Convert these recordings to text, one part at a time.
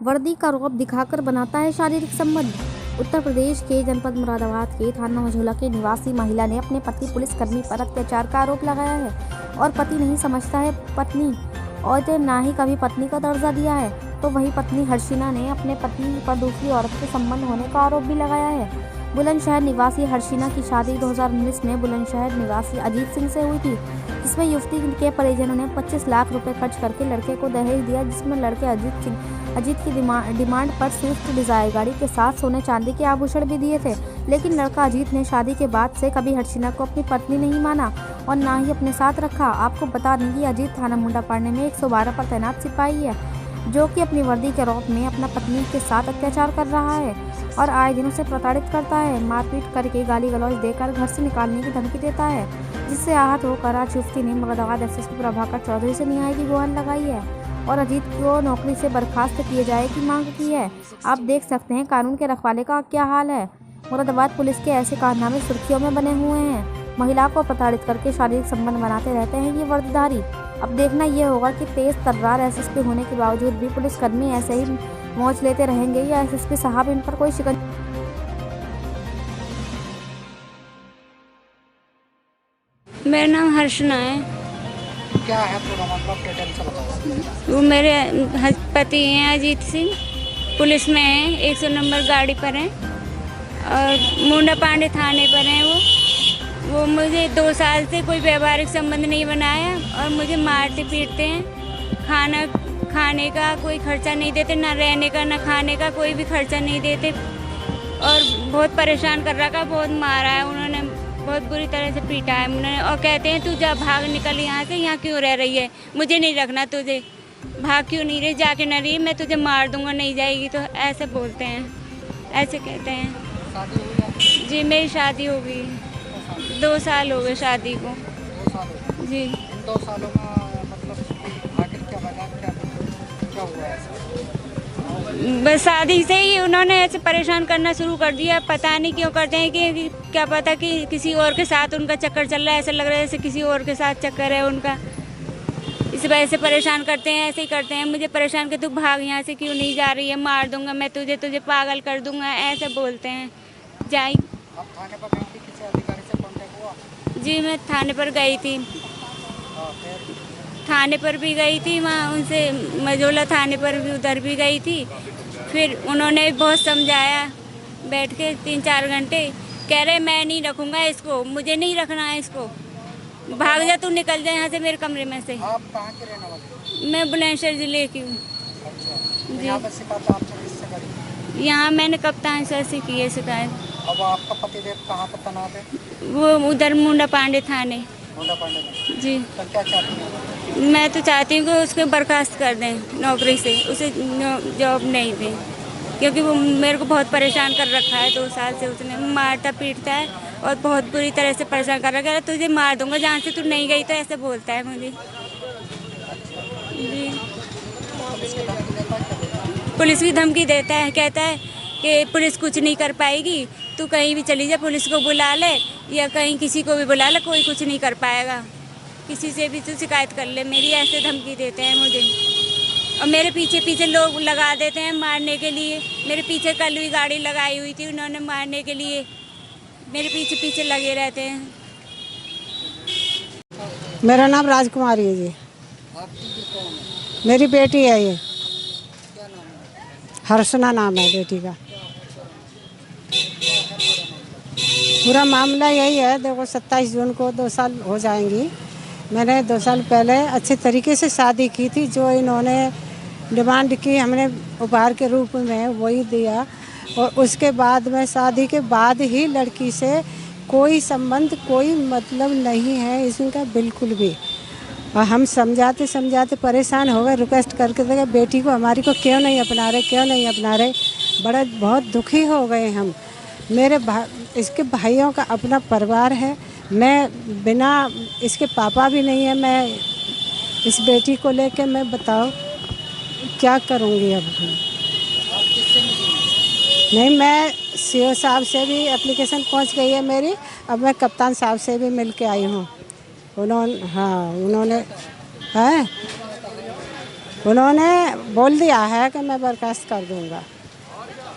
वर्दी का रौब दिखाकर बनाता है शारीरिक संबंध। उत्तर प्रदेश के जनपद मुरादाबाद के थाना मझौला के निवासी महिला ने अपने पति पुलिसकर्मी पर अत्याचार का आरोप लगाया है और पति नहीं समझता है पत्नी और ना ही कभी पत्नी का दर्जा दिया है। तो वही पत्नी हर्षिना ने अपने पति पर दूसरी औरत से संबंध होने का आरोप भी लगाया है। बुलंदशहर निवासी हर्षिना की शादी 2019 में बुलंदशहर निवासी अजीत सिंह से हुई थी, जिसमें युवती के परिजनों ने 25 लाख रुपए खर्च करके लड़के को दहेज दिया, जिसमें लड़के अजीत की डिमांड पर स्विफ्ट डिजायर गाड़ी के साथ सोने चांदी के आभूषण भी दिए थे। लेकिन लड़का अजीत ने शादी के बाद से कभी हर्षिना को अपनी पत्नी नहीं माना और ना ही अपने साथ रखा। आपको बता दें कि अजीत थाना मुंडापाड़े में 112 पर तैनात सिपाही है, जो कि अपनी वर्दी के रौब में अपना पत्नी के साथ अत्याचार कर रहा है और आए दिन उसे प्रताड़ित करता है, मारपीट करके गाली गलौज देकर घर से निकालने की धमकी देता है, जिससे आहत होकर आज युवती ने मुरादाबाद एसएसपी प्रभाकर चौधरी से न्याय की गुहार लगाई है और अजीत को नौकरी से बर्खास्त किए जाए की मांग की है। आप देख सकते हैं कानून के रखवाले का क्या हाल है। मुरादाबाद पुलिस के ऐसे कारनामे सुर्खियों में बने हुए हैं। महिला को प्रताड़ित करके शारीरिक संबंध बनाते रहते हैं ये वर्दीधारी। अब देखना ये होगा कि तेज तर्रार एसएसपी होने के बावजूद भी पुलिसकर्मी ऐसे ही मौज लेते रहेंगे या एसएसपी साहब इन पर कोई शिकन। मेरा नाम हर्षना है। क्या है पूरा मतलब डिटेल से बताओ। वो मेरे पति हैं अजीत सिंह, पुलिस में हैं, 100 नंबर गाड़ी पर हैं और मुंडापाड़े थाने पर हैं। वो मुझे 2 साल से कोई व्यवहारिक संबंध नहीं बनाया और मुझे मारते पीटते हैं। खाने का कोई खर्चा नहीं देते, ना रहने का ना खाने का कोई भी खर्चा नहीं देते और बहुत परेशान कर रखा, बहुत मारा है उन्होंने, बहुत बुरी तरह से पीटा है उन्होंने और कहते हैं तू जा भाग निकल यहाँ से, यहाँ क्यों रह रही है, मुझे नहीं रखना तुझे, भाग क्यों नहीं रही, जाके न रही, मैं तुझे मार दूंगा नहीं जाएगी तो, ऐसे बोलते हैं, ऐसे कहते हैं। शादी हुई है? जी मेरी शादी हो गई, 2 साल हो गए शादी को। 2 साल हो गए। जी इन 2 सालों में मतलब आखिर क्या वजह क्या हुआ ऐसा? बस शादी से ही उन्होंने ऐसे परेशान करना शुरू कर दिया। पता नहीं क्यों करते हैं कि क्या पता कि किसी और के साथ उनका चक्कर चल रहा है, ऐसा लग रहा है जैसे किसी और के साथ चक्कर है उनका, इस वजह से परेशान करते हैं, ऐसे ही करते हैं। मुझे परेशान कर तू भाग यहाँ से, क्यों नहीं जा रही है, मार दूंगा मैं तुझे पागल कर दूंगा, ऐसे बोलते हैं। जाई आप थाने पर गई थी, किसी अधिकारी से कांटेक्ट हुआ? जी मैं थाने पर गई थी, फिर थाने पर भी गई थी, वहाँ उनसे मझौला थाने पर भी उधर भी गई थी। फिर उन्होंने बहुत समझाया, बैठ के 3-4 घंटे, कह रहे मैं नहीं रखूँगा इसको, मुझे नहीं रखना है इसको, भाग जा तू, निकल जा यहाँ से मेरे कमरे में से। आप कहाँ के रहने वाले? मैं बुलंदशहर जिले की हूँ। अच्छा, जी। यहाँ पर शिकायत आपने किससे करी? यहाँ मैंने कप्तान सर से की है शिकायत। अब आपका पतिदेव कहाँ पर तैनात है? वो उधर मुंडापाड़े थाने। मुंडापाड़े में? जी तो क्या चाहती हैं? मैं तो चाहती हूँ कि उसको बर्खास्त कर दें नौकरी से, उसे जॉब नहीं दें, क्योंकि वो मेरे को बहुत परेशान कर रखा है। 2 साल से उसने मारता पीटता है और बहुत बुरी तरह से परेशान कर रखा है। तुझे मार दूंगा जहाँ से तू नहीं गई, तो ऐसे बोलता है मुझे। जी पुलिस भी धमकी देता है, कहता है कि पुलिस कुछ नहीं कर पाएगी, तू कहीं भी चली जा, पुलिस को बुला ले या कहीं किसी को भी बुला ले, कोई कुछ नहीं कर पाएगा, किसी से भी तू शिकायत कर ले मेरी, ऐसे धमकी देते हैं मुझे। और मेरे पीछे पीछे लोग लगा देते हैं मारने के लिए। मेरे पीछे कल भी गाड़ी लगाई हुई थी उन्होंने मारने के लिए, मेरे पीछे पीछे लगे रहते हैं। मेरा नाम राजकुमारी है जी। आपकी भी कौन है? मेरी बेटी है ये, क्या नाम है? हर्षना नाम है बेटी का। पूरा मामला यही है, देखो 27 जून को 2 साल हो जाएंगी। मैंने 2 साल पहले अच्छे तरीके से शादी की थी, जो इन्होंने डिमांड की हमने उपहार के रूप में वही दिया और उसके बाद में शादी के बाद ही लड़की से कोई संबंध, कोई मतलब नहीं है इसका बिल्कुल भी। और हम समझाते परेशान हो गए, रिक्वेस्ट करके देखे बेटी को हमारी को क्यों नहीं अपना रहे, बड़ा बहुत दुखी हो गए हम। मेरे इसके भाइयों का अपना परिवार है, मैं बिना इसके पापा भी नहीं है, मैं इस बेटी को लेके मैं बताओ क्या करूँगी अब। नहीं, मैं सीओ साहब से भी एप्लीकेशन पहुंच गई है मेरी, अब मैं कप्तान साहब से भी मिल के आई हूँ। उन्होंने हैं उन्होंने बोल दिया है कि मैं बर्खास्त कर दूंगा।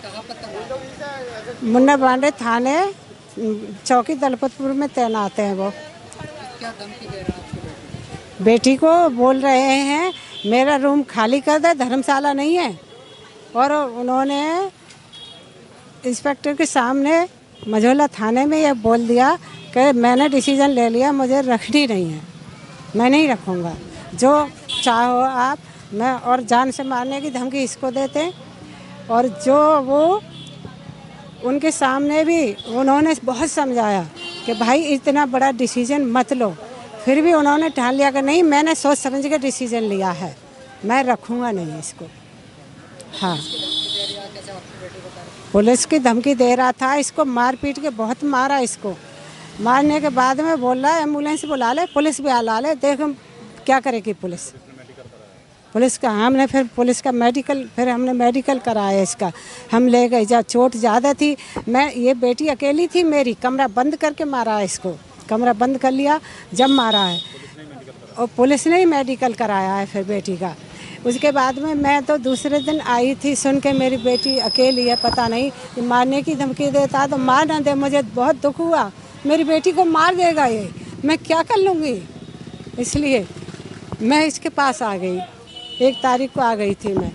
कहाँ पर तैनात? मुन्ना पांडे थाने चौकी दलपतपुर में तैनात हैं वो। क्या धमकी दे रहा है आपकी बेटी? बेटी को बोल रहे हैं मेरा रूम खाली कर दे, धर्मशाला नहीं है। और उन्होंने इंस्पेक्टर के सामने मझौला थाने में ये बोल दिया कि मैंने डिसीजन ले लिया, मुझे रखनी नहीं है, मैं नहीं रखूँगा, जो चाहो आप। मैं और जान से मारने की धमकी इसको देते हैं। और जो वो उनके सामने भी उन्होंने बहुत समझाया कि भाई इतना बड़ा डिसीजन मत लो, फिर भी उन्होंने ठान लिया कि नहीं, मैंने सोच समझ के डिसीजन लिया है, मैं रखूँगा नहीं इसको। हाँ, पुलिस की धमकी दे रहा था, इसको मार पीट के बहुत मारा। इसको मारने के बाद में बोल रहा है एम्बुलेंस बुला ले, पुलिस भी ला ले, देखो क्या करेगी पुलिस। पुलिस का हमने फिर पुलिस का मेडिकल, फिर हमने मेडिकल कराया इसका, हम ले गए। जब चोट ज़्यादा थी, मैं ये बेटी अकेली थी मेरी, कमरा बंद करके मारा है इसको, कमरा बंद कर लिया जब मारा है। और पुलिस ने ही मेडिकल कराया है फिर बेटी का। उसके बाद में मैं तो दूसरे दिन आई थी, सुन के मेरी बेटी अकेली है, पता नहीं कि मारने की धमकी देता तो मार ना दे। मुझे बहुत दुख हुआ, मेरी बेटी को मार देगा ये, मैं क्या कर लूँगी। इसलिए मैं इसके पास आ गई, 1 तारीख को आ गई थी मैं।